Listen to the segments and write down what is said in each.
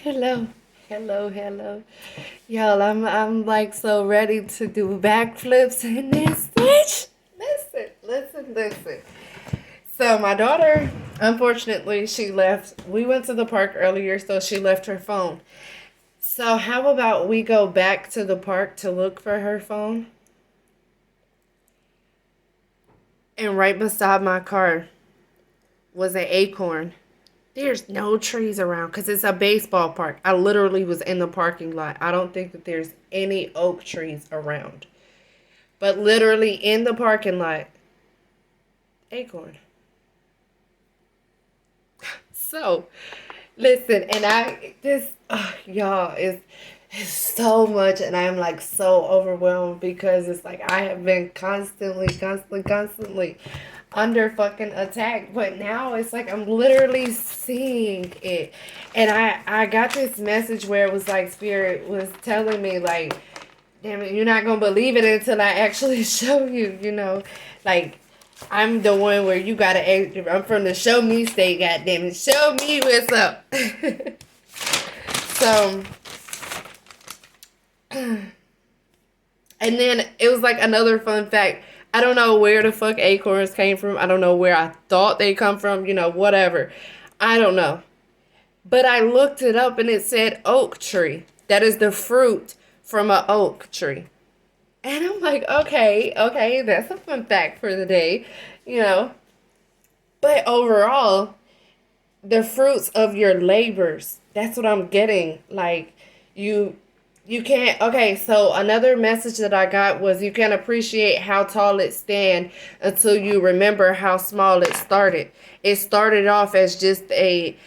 Hello, hello. Y'all, I'm like so ready to do backflips in this bitch. Listen. So my daughter, unfortunately, she left. We went to the park earlier, so she left her phone. So how about we go back to the park to look for her phone? And right beside my car was an acorn. There's no trees around because it's a baseball park. I literally was in the parking lot. I don't think that there's any oak trees around. But literally in the parking lot, acorn. So, listen, and y'all, it's so much, and I'm like so overwhelmed because it's like I have been constantly under fucking attack, but now it's like I'm literally seeing it. And I got this message where it was like Spirit was telling me like, damn it, you're not gonna believe it until I actually show you, like I'm the one where you gotta, I'm from the show me state, goddamn it, show me what's up. So, and then it was like another fun fact. I don't know where the fuck acorns came from. I don't know where I thought they come from, whatever. I don't know. But I looked it up and it said oak tree. That is the fruit from an oak tree. And I'm like, okay, that's a fun fact for the day, you know. But overall, the fruits of your labors, that's what I'm getting. Like, you can't, okay, so another message that I got was you can't appreciate how tall it stand until you remember how small it started. It started off as just a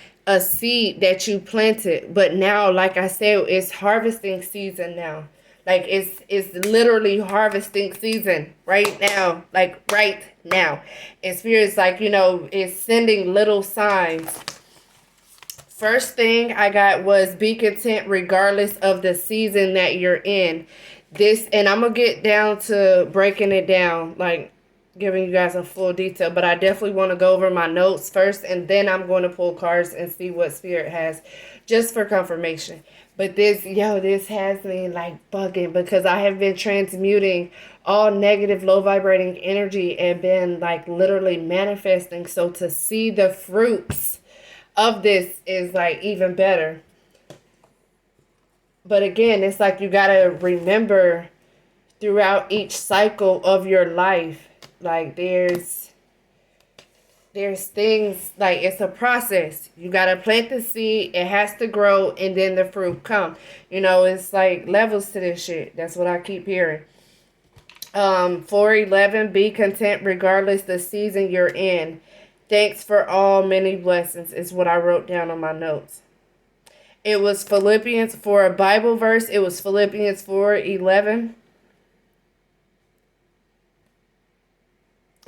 seed that you planted, but now, like I said, it's harvesting season now. Like it's literally harvesting season right now. Like right now. And Spirit's like, it's sending little signs. First thing I got was be content regardless of the season that you're in. This, and I'm going to get down to breaking it down, like giving you guys a full detail, but I definitely want to go over my notes first, and then I'm going to pull cards and see what Spirit has just for confirmation. But this has me like bugging because I have been transmuting all negative, low vibrating energy and been like literally manifesting. So to see the fruits of this is like even better. But again, it's like you gotta remember throughout each cycle of your life, like there's things, like it's a process. You gotta plant the seed, it has to grow, and then the fruit come. It's like levels to this shit. That's what I keep hearing. 411, be content regardless the season you're in. Thanks for all many blessings is what I wrote down on my notes. It was Philippians, for a Bible verse, it was Philippians 4:11.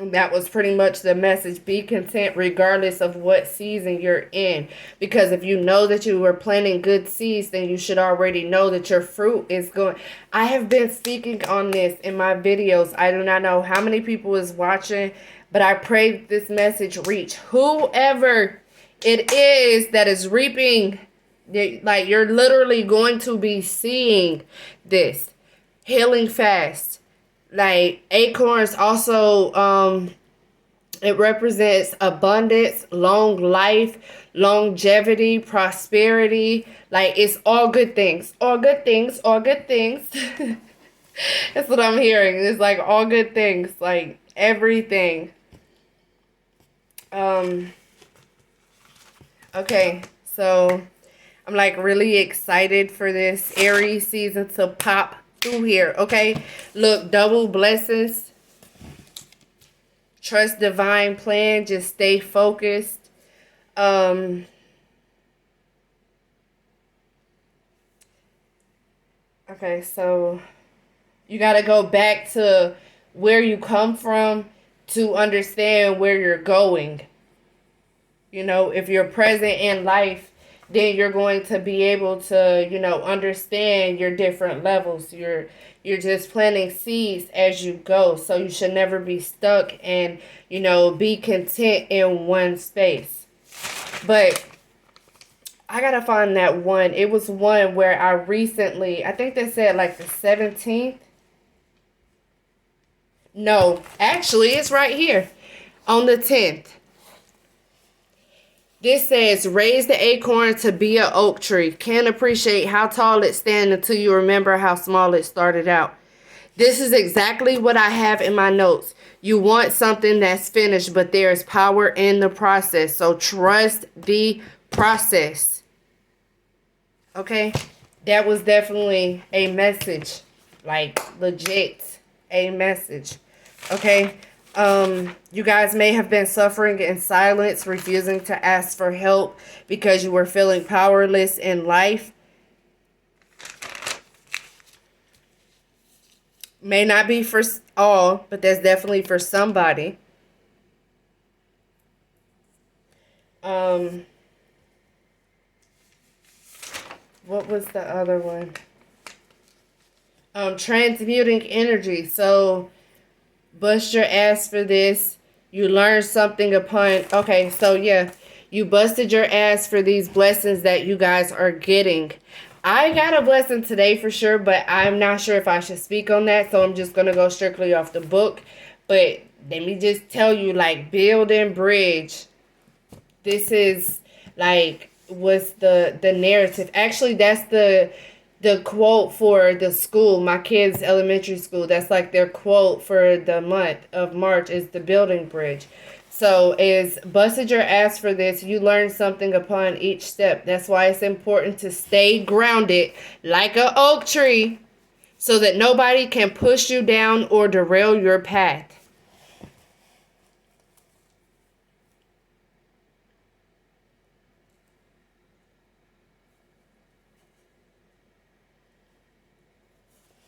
And that was pretty much the message. Be content regardless of what season you're in. Because if you know that you were planting good seeds, then you should already know that your fruit is going. I have been speaking on this in my videos. I do not know how many people is watching, but I pray this message reach whoever it is that is reaping. Like, you're literally going to be seeing this. Healing fast. Like, acorns also, it represents abundance, long life, longevity, prosperity. Like, it's all good things. All good things. That's what I'm hearing. It's like all good things. Like, everything. Okay, so I'm like really excited for this Aries season to pop through here, okay? Look, double blessings. Trust divine plan. Just stay focused. Okay, so you got to go back to where you come from to understand where you're going. If you're present in life, then you're going to be able to, understand your different levels. You're just planting seeds as you go. So you should never be stuck and, be content in one space. But I gotta find that one. It was one where I recently, I think they said like the 17th. No, actually, it's right here on the 10th. This says, raise the acorn to be an oak tree. Can't appreciate how tall it stands until you remember how small it started out. This is exactly what I have in my notes. You want something that's finished, but there is power in the process. So trust the process. Okay? That was definitely a message. Like, legit a message. Okay? You guys may have been suffering in silence, refusing to ask for help because you were feeling powerless in life. May not be for all, but that's definitely for somebody. What was the other one? Transmuting energy. So, bust your ass for this. You learned something upon... Okay, so yeah. You busted your ass for these blessings that you guys are getting. I got a blessing today for sure, but I'm not sure if I should speak on that. So I'm just going to go strictly off the book. But let me just tell you, like, build and bridge. This is, like, what's the narrative. Actually, that's the quote for the school, my kids' elementary school. That's like their quote for the month of March is the building bridge. So is busted your ass for this. You learn something upon each step. That's why it's important to stay grounded like an oak tree so that nobody can push you down or derail your path.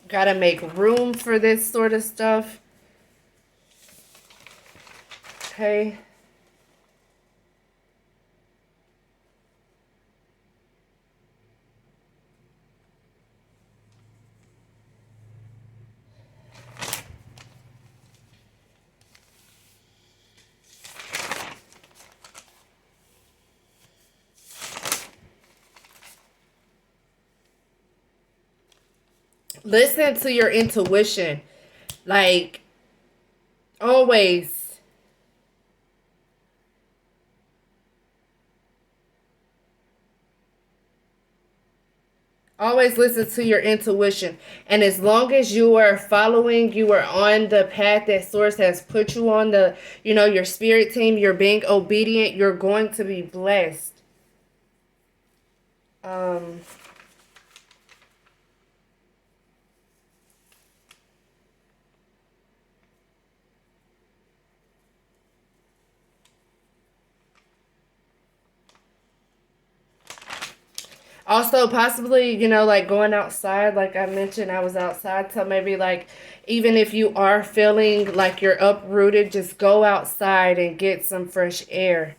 Gotta make room for this sort of stuff. Okay. Listen to your intuition. Like, always. Always listen to your intuition. And as long as you are following, you are on the path that Source has put you on, your spirit team, you're being obedient, you're going to be blessed. Also, possibly, like going outside, like I mentioned, I was outside. So maybe, like, even if you are feeling like you're uprooted, just go outside and get some fresh air.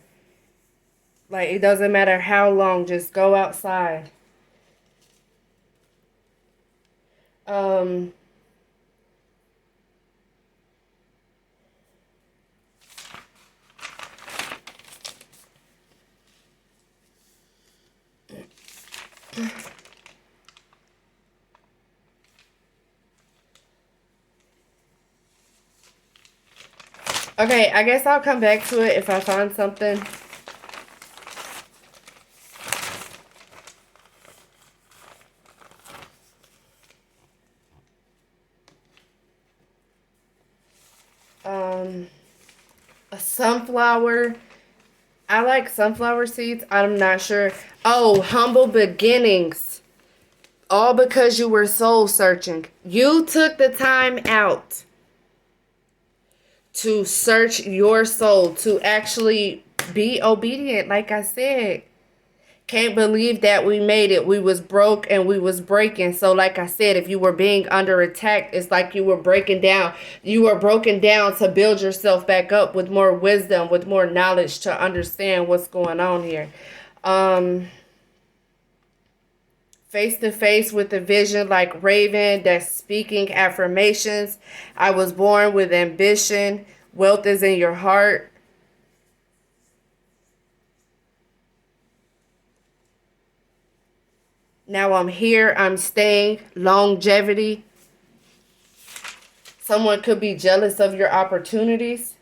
Like, it doesn't matter how long, just go outside. Um, okay, I guess I'll come back to it if I find something. A sunflower. I like sunflower seeds. I'm not sure. Oh, humble beginnings. All because you were soul searching. You took the time out to search your soul, to actually be obedient, like I said. Can't believe that we made it. We was broke and we was breaking. So like I said, if you were being under attack, it's like you were breaking down. You were broken down to build yourself back up with more wisdom, with more knowledge to understand what's going on here. Face to face with a vision like Raven that's speaking affirmations. I was born with ambition. Wealth is in your heart. Now I'm here, I'm staying, longevity. Someone could be jealous of your opportunities.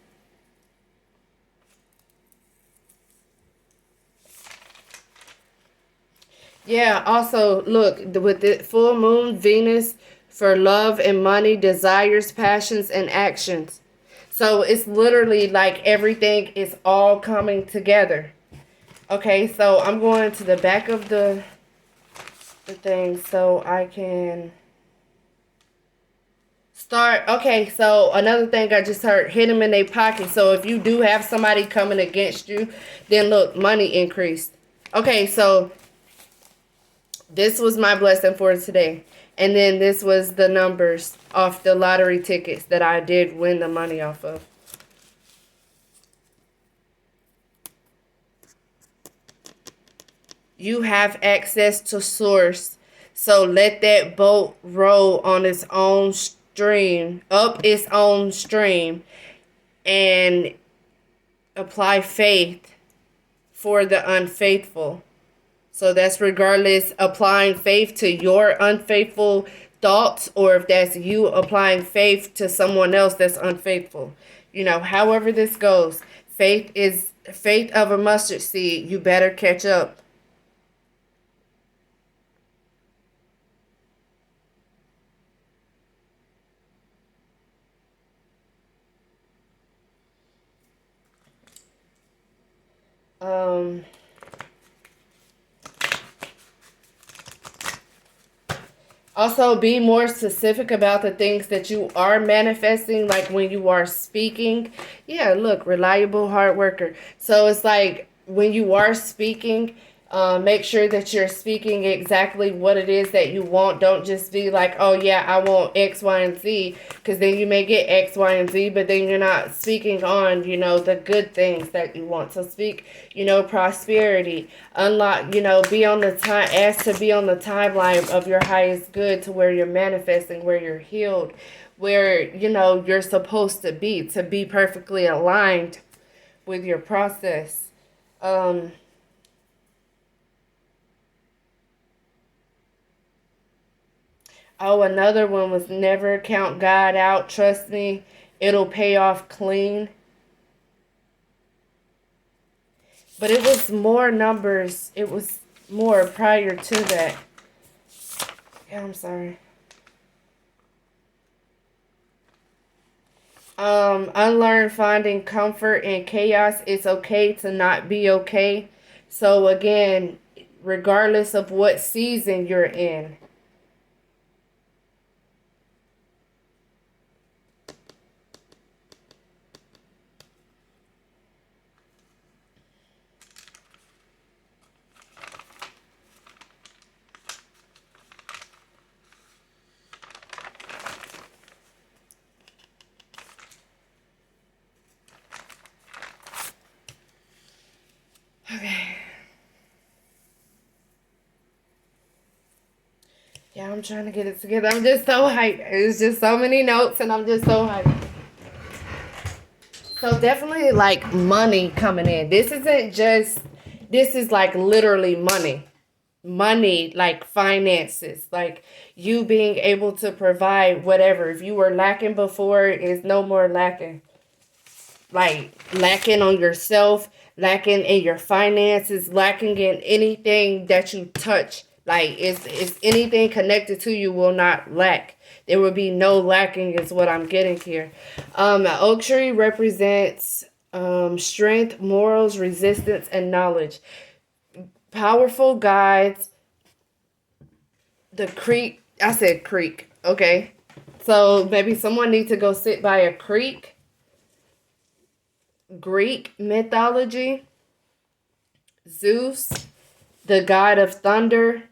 Yeah, also, look, with the full moon, Venus for love and money, desires, passions, and actions. So it's literally like everything is all coming together. Okay, so I'm going to the back of the thing so I can start. Okay, so another thing I just heard, hit them in their pocket. So if you do have somebody coming against you, then look, money increased. Okay, so this was my blessing for today. And then this was the numbers off the lottery tickets that I did win the money off of. You have access to source. So let that boat roll on its own stream, up its own stream, and apply faith for the unfaithful. So that's regardless applying faith to your unfaithful thoughts, or if that's you applying faith to someone else that's unfaithful. However this goes, faith of a mustard seed. You better catch up. Um Also, be more specific about the things that you are manifesting, like when you are speaking. Yeah, look, reliable, hard worker. So it's like when you are speaking, make sure that you're speaking exactly what it is that you want. Don't just be like, oh, yeah, I want X, Y, and Z, because then you may get X, Y, and Z, but then you're not speaking on, the good things that you want. So speak, prosperity, unlock, be on the time, ask to be on the timeline of your highest good, to where you're manifesting, where you're healed, where, you're supposed to be perfectly aligned with your process. Oh, another one was never count God out. Trust me, it'll pay off clean. But it was more numbers. It was more prior to that. Yeah, I'm sorry. Unlearn finding comfort in chaos. It's okay to not be okay. So again, regardless of what season you're in. Okay. Yeah, I'm trying to get it together. I'm just so hyped. It's just so many notes, and I'm just so hyped. So definitely like money coming in. This is like literally money. Money, like finances, like you being able to provide whatever. If you were lacking before, is no more lacking. Like lacking on yourself, lacking in your finances, lacking in anything that you touch. Like is anything connected to you will not lack. There will be no lacking is what I'm getting here. The oak tree represents strength, morals, resistance, and knowledge. Powerful guides. The creek. I said creek. Okay. So maybe someone needs to go sit by a creek. Greek mythology. Zeus, the god of thunder.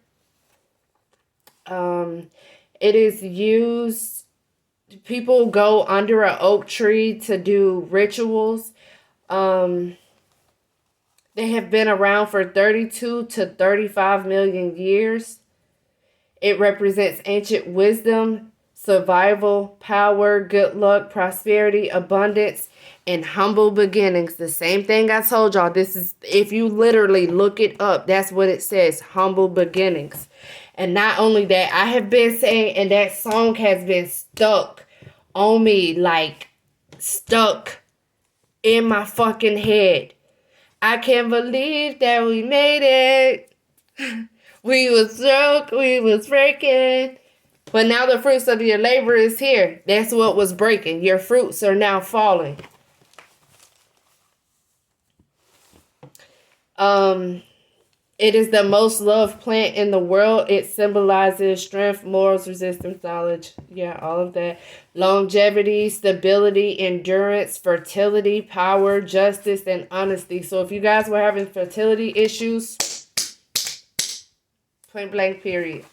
It is used. People go under an oak tree to do rituals. They have been around for 32 to 35 million years. It represents ancient wisdom, survival, power, good luck, prosperity, abundance, and humble beginnings. The same thing I told y'all. This is, if you literally look it up, that's what it says, humble beginnings. And not only that, I have been saying, and that song has been stuck on me, like stuck in my fucking head. I can't believe that we made it. We was broke, we was breaking. But now the fruits of your labor is here. That's what was breaking. Your fruits are now falling. It is the most loved plant in the world. It symbolizes strength, morals, resistance, knowledge. Yeah, all of that. Longevity, stability, endurance, fertility, power, justice, and honesty. So if you guys were having fertility issues, point blank period.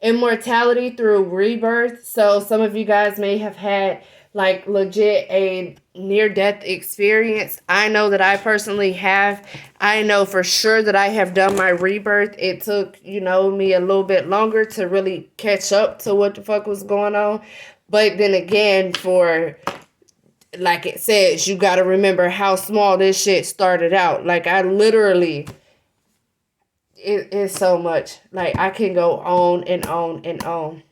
Immortality through rebirth. So some of you guys may have had like legit a near-death experience. I know that I personally have. I know for sure that I have done my rebirth. It took, me a little bit longer to really catch up to what the fuck was going on. But then again, for, like it says, you got to remember how small this shit started out. Like, I literally, it is so much. Like, I can go on and on and on.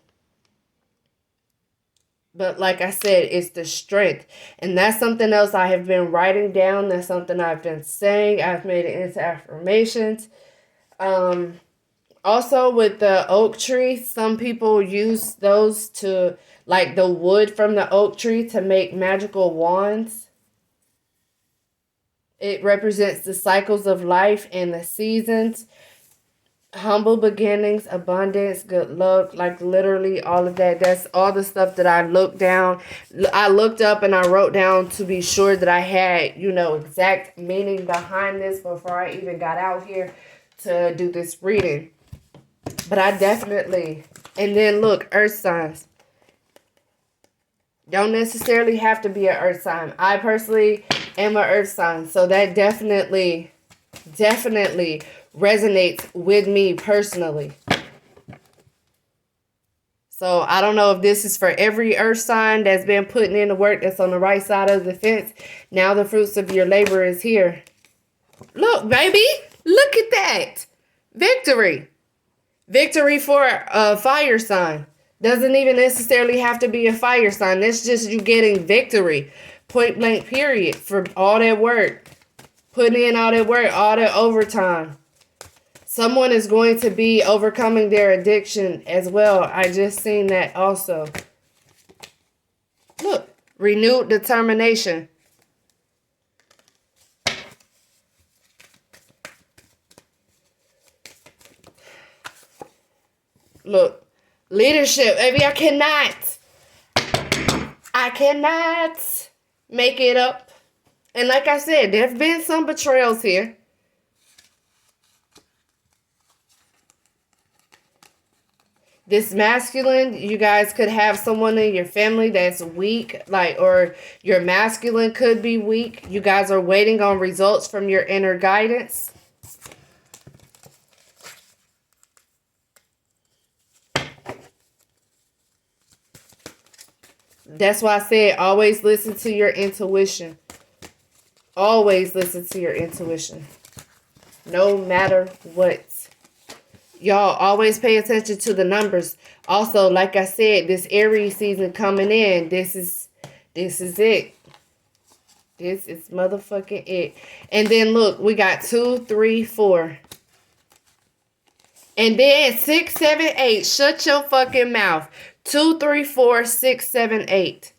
But like I said, it's the strength. And that's something else I have been writing down. That's something I've been saying. I've made it into affirmations. Also with the oak tree, some people use those to, like the wood from the oak tree, to make magical wands. It represents the cycles of life and the seasons. Humble beginnings, abundance, good luck, like literally all of that. That's all the stuff that I looked up and I wrote down to be sure that I had, exact meaning behind this before I even got out here to do this reading. But I definitely, and then look, earth signs. Don't necessarily have to be an earth sign. I personally am an earth sign, so that definitely resonates with me personally. So I don't know if this is for every earth sign that's been putting in the work, that's on the right side of the fence. Now the fruits of your labor is here. Look, baby, look at that. Victory. Victory for a fire sign. Doesn't even necessarily have to be a fire sign. That's just you getting victory. Point blank period, for all that work. Putting in all that work, all that overtime. Someone is going to be overcoming their addiction as well. I just seen that also. Look, renewed determination. Look, leadership. Baby, I cannot make it up. And like I said, there have been some betrayals here. This masculine, you guys could have someone in your family that's weak, or your masculine could be weak. You guys are waiting on results from your inner guidance. That's why I said always listen to your intuition. Always listen to your intuition. No matter what. Y'all always pay attention to the numbers. Also, like I said, this Aries season coming in, this is it. This is motherfucking it. And then look, we got 2, 3, 4. And then 6, 7, 8. Shut your fucking mouth. 2, 3, 4, 6, 7, 8.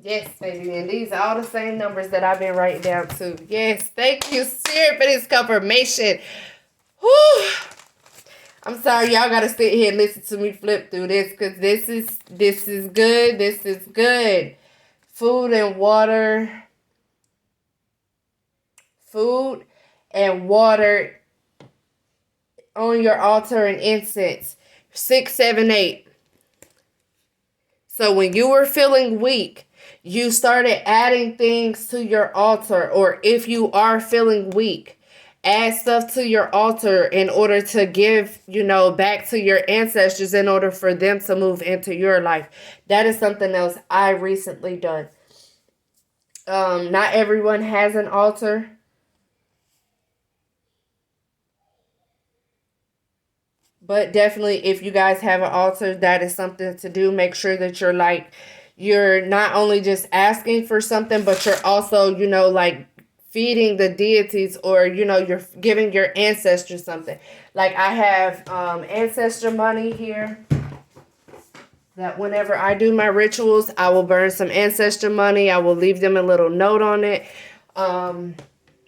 Yes, baby. And these are all the same numbers that I've been writing down too. Yes, thank you, Spirit, for this confirmation. Whew. I'm sorry, y'all gotta sit here and listen to me flip through this, because this is good. This is good. Food and water. Food and water on your altar and incense. 6, 7, 8. So when you were feeling weak, you started adding things to your altar, or if you are feeling weak, add stuff to your altar in order to give, back to your ancestors in order for them to move into your life. That is something else I recently done. Not everyone has an altar. But definitely, if you guys have an altar, that is something to do. Make sure that you're not only just asking for something, but you're also, feeding the deities, or, you're giving your ancestors something. Like, I have ancestor money here that whenever I do my rituals, I will burn some ancestor money. I will leave them a little note on it. I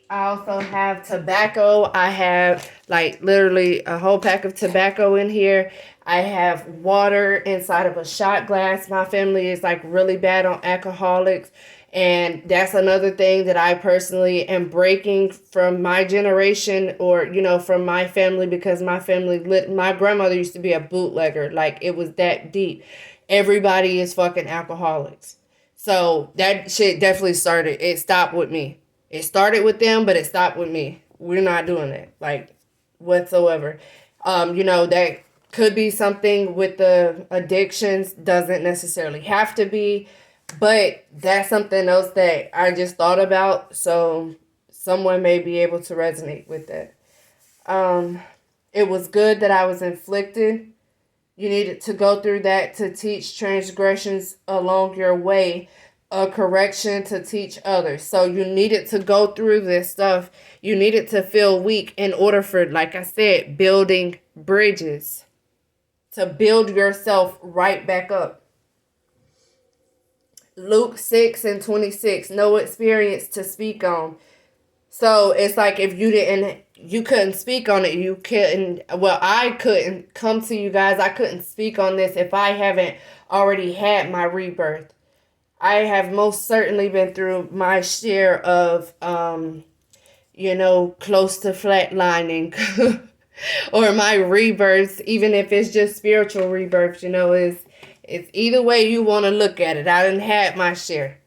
also have tobacco. I have literally a whole pack of tobacco in here. I have water inside of a shot glass. My family is really bad on alcoholics. And that's another thing that I personally am breaking from my generation, or, from my family, because my grandmother used to be a bootlegger. It was that deep. Everybody is fucking alcoholics. So that shit definitely started. It stopped with me. It started with them, but it stopped with me. We're not doing it, whatsoever. That could be something with the addictions. Doesn't necessarily have to be. But that's something else that I just thought about. So someone may be able to resonate with that. It was good that I was inflicted. You needed to go through that to teach transgressions along your way, a correction to teach others. So you needed to go through this stuff. You needed to feel weak in order for, like I said, building bridges, to build yourself right back up. Luke 6:26, no experience to speak on. So it's like, if you couldn't speak on it, I couldn't come to you guys. I couldn't speak on this if I haven't already had my rebirth. I have most certainly been through my share of, close to flatlining or my rebirths, even if it's just spiritual rebirths, it's either way you want to look at it. I done had my share.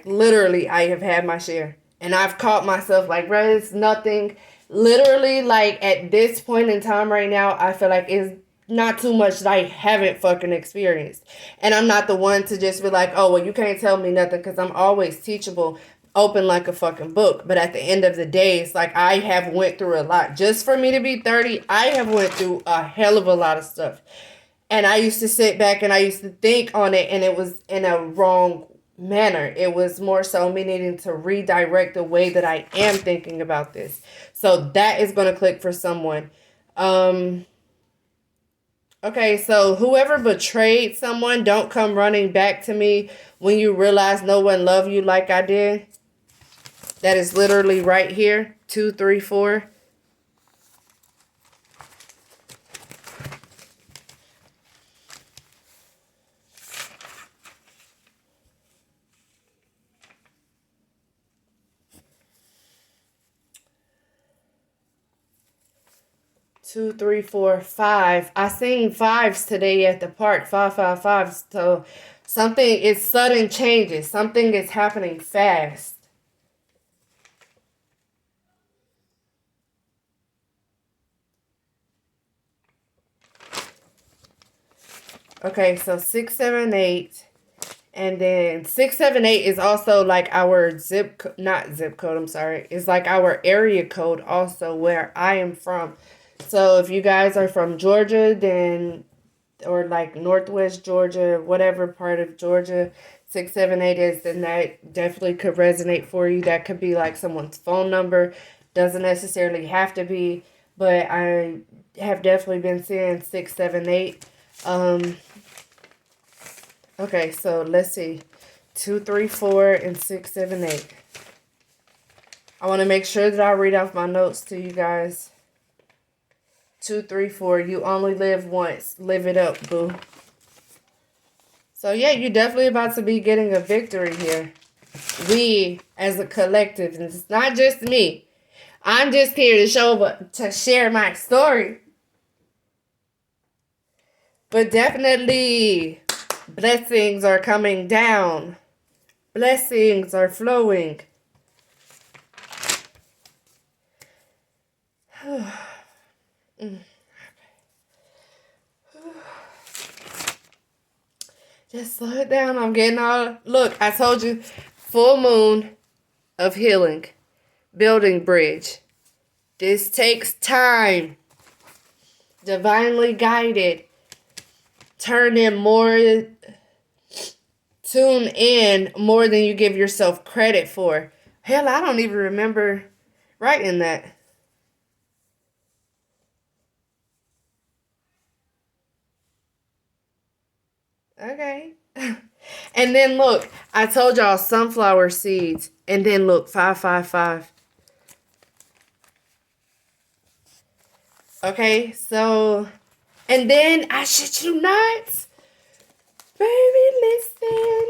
Literally, I have had my share. And I've caught myself bro, it's nothing. Literally, at this point in time right now, I feel like it's not too much that I haven't fucking experienced. And I'm not the one to just be oh, well, you can't tell me nothing, because I'm always teachable, open like a fucking book. But at the end of the day, it's I have went through a lot. Just for me to be 30, I have went through a hell of a lot of stuff. And I used to sit back and I used to think on it, and it was in a wrong manner. It was more so me needing to redirect the way that I am thinking about this. So that is going to click for someone. Okay, so whoever betrayed someone, don't come running back to me when you realize no one loved you like I did. That is literally right here. 2, 3, 4. 2, 3, 4, 5. I seen 5s today at the park. 5, 5, 5. So something is sudden changes. Something is happening fast. Okay, so 6, 7, 8. And then 6, 7, 8 is also our not zip code, I'm sorry. It's our area code also, where I am from. So if you guys are from Georgia, then, or Northwest Georgia, whatever part of Georgia 6, 7, 8 is, then that definitely could resonate for you. That could be someone's phone number. Doesn't necessarily have to be, but I have definitely been seeing 6, 7, 8. Okay, so let's see. 2, 3, 4, and 6, 7, 8. I want to make sure that I read off my notes to you guys. 2, 3, 4. You only live once. Live it up, boo. So yeah, you're definitely about to be getting a victory here. We, as a collective, and it's not just me. I'm just here to share my story. But definitely, blessings are coming down. Blessings are flowing. Mm. Just slow it down. I'm getting all. Look, I told you, full moon of healing, building bridge. This takes time. Divinely guided. Turn in more. Tune in more than you give yourself credit for. Hell, I don't even remember writing that. Okay. And then look, I told y'all sunflower seeds. And then look, 555. Okay, so, and then I shit you not, baby, listen.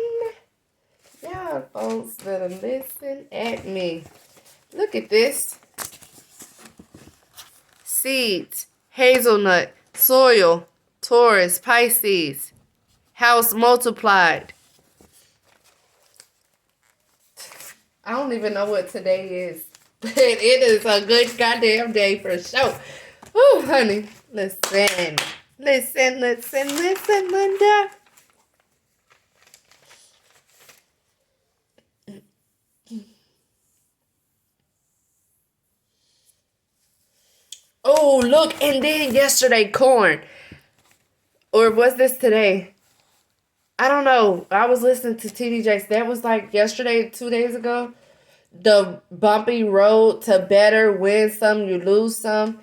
Y'all folks better listen at me. Look at this. Seeds, hazelnut, soil, Taurus, Pisces, house multiplied. I don't even know what today is, but it is a good goddamn day for sure. Woo, honey, listen, Linda. Oh, look, and then yesterday, corn. Or was this today? I don't know. I was listening to TD Jakes. That was like yesterday, 2 days ago. The bumpy road to better, win some, you lose some.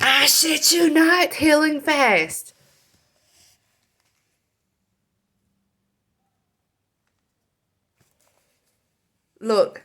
I shit you not, healing fast. Look,